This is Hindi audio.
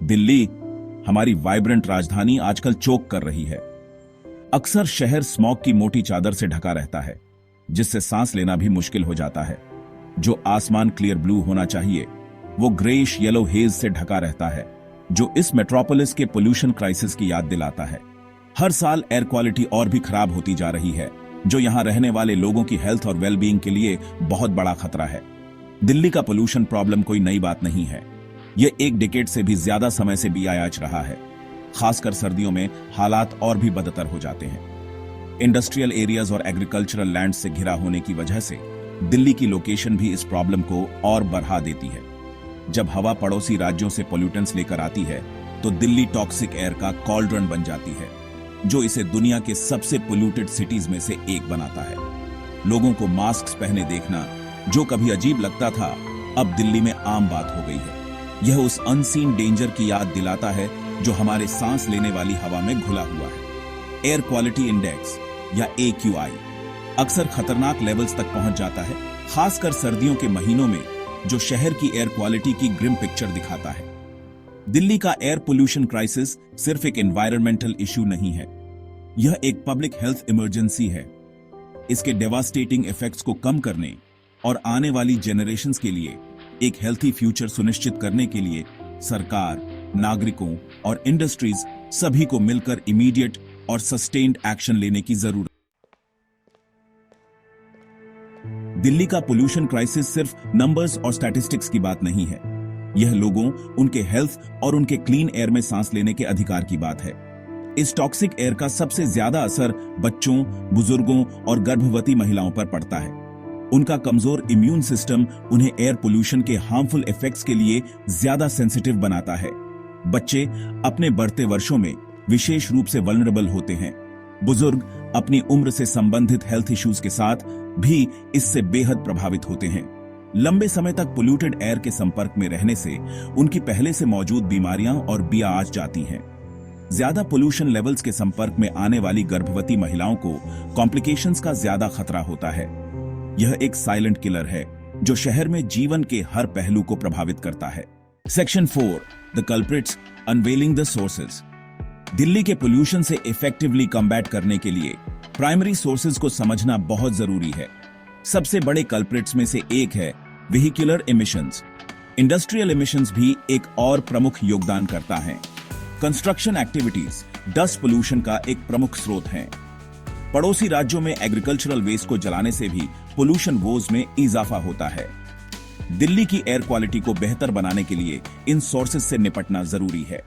दिल्ली, हमारी वाइब्रेंट राजधानी, आजकल चोक कर रही है। अक्सर शहर स्मॉग की मोटी चादर से ढका रहता है, जिससे सांस लेना भी मुश्किल हो जाता है। जो आसमान क्लियर ब्लू होना चाहिए, वो ग्रेइश येलो हेज से ढका रहता है, जो इस मेट्रोपोलिस के पोल्यूशन क्राइसिस की याद दिलाता है। हर साल एयर क्वालिटी और भी खराब होती जा रही है, जो यहां रहने वाले लोगों की हेल्थ और वेलबींग के लिए बहुत बड़ा खतरा है। दिल्ली का पोल्यूशन प्रॉब्लम कोई नई बात नहीं है। यह एक डिकेड से भी ज्यादा समय से बियायाच रहा है। खासकर सर्दियों में हालात और भी बदतर हो जाते हैं। इंडस्ट्रियल एरियाज और एग्रीकल्चरल लैंड से घिरा होने की वजह से दिल्ली की लोकेशन भी इस प्रॉब्लम को और बढ़ा देती है। जब हवा पड़ोसी राज्यों से पोल्यूटेंट्स लेकर आती है, तो दिल्ली टॉक्सिक एयर का कॉल्ड्रन बन जाती है, जो इसे दुनिया के सबसे पोल्यूटेड सिटीज में से एक बनाता है। लोगों को मास्क पहने देखना, जो कभी अजीब लगता था, अब दिल्ली में आम बात हो गई है। यह उस अनसीन डेंजर की याद दिलाता है जो हमारे सांस लेने वाली हवा में घुला हुआ है। एयर क्वालिटी इंडेक्स या AQI अक्सर खतरनाक लेवल्स तक पहुंच जाता है, खासकर सर्दियों के महीनों में, जो शहर की एयर क्वालिटी की ग्रिम पिक्चर दिखाता है। दिल्ली का एयर पोल्यूशन क्राइसिस सिर्फ एक एनवायरमेंटल इश्यू नहीं है, यह एक पब्लिक हेल्थ इमरजेंसी है। इसके डेवास्टेटिंग इफेक्ट्स को कम करने और आने वाली जेनरेशंस के लिए एक हेल्थी फ्यूचर सुनिश्चित करने के लिए सरकार, नागरिकों और इंडस्ट्रीज सभी को मिलकर इमीडिएट और सस्टेन्ड एक्शन लेने की जरूरत। दिल्ली का पोल्यूशन क्राइसिस सिर्फ नंबर्स और स्टैटिस्टिक्स की बात नहीं है। यह लोगों, उनके हेल्थ और उनके क्लीन एयर में सांस लेने के अधिकार की बात है। इस टॉक्सिक एयर का सबसे ज्यादा असर बच्चों, बुजुर्गों और गर्भवती महिलाओं पर पड़ता है। उनका कमजोर इम्यून सिस्टम उन्हें एयर पोल्यूशन के हार्मफुल इफेक्ट्स के लिए ज्यादा सेंसिटिव बनाता है। बच्चे अपने बढ़ते वर्षों में विशेष रूप से वल्नरेबल होते हैं। बुजुर्ग अपनी उम्र से संबंधित हेल्थ इश्यूज के साथ भी इससे बेहद प्रभावित होते हैं। लंबे समय तक पोल्यूटेड एयर के संपर्क में रहने से उनकी पहले से मौजूद बीमारियां और बिया आ जाती हैं। ज्यादा पोल्यूशन लेवल्स के संपर्क में आने वाली गर्भवती महिलाओं को कॉम्प्लिकेशंस का ज्यादा खतरा होता है। यह एक साइलेंट किलर है, जो शहर में जीवन के हर पहलू को प्रभावित करता है। Section 4, the culprits, unveiling the sources. Delhi के पोल्यूशन से इफेक्टिवली कम्बैट करने के लिए प्राइमरी सोर्सेज को समझना बहुत जरूरी है। सबसे बड़े कल्प्रिट्स में से एक है व्हीक्यूलर एमिशंस। इंडस्ट्रियल एमिशंस भी एक और प्रमुख योगदान करता है। कंस्ट्रक्शन एक्टिविटीज डस्ट पोल्यूशन का एक प्रमुख स्रोत है। पड़ोसी राज्यों में एग्रीकल्चरल वेस्ट को जलाने से भी पोल्यूशन वोज में इजाफा होता है। दिल्ली की एयर क्वालिटी को बेहतर बनाने के लिए इन सोर्सेज से निपटना जरूरी है।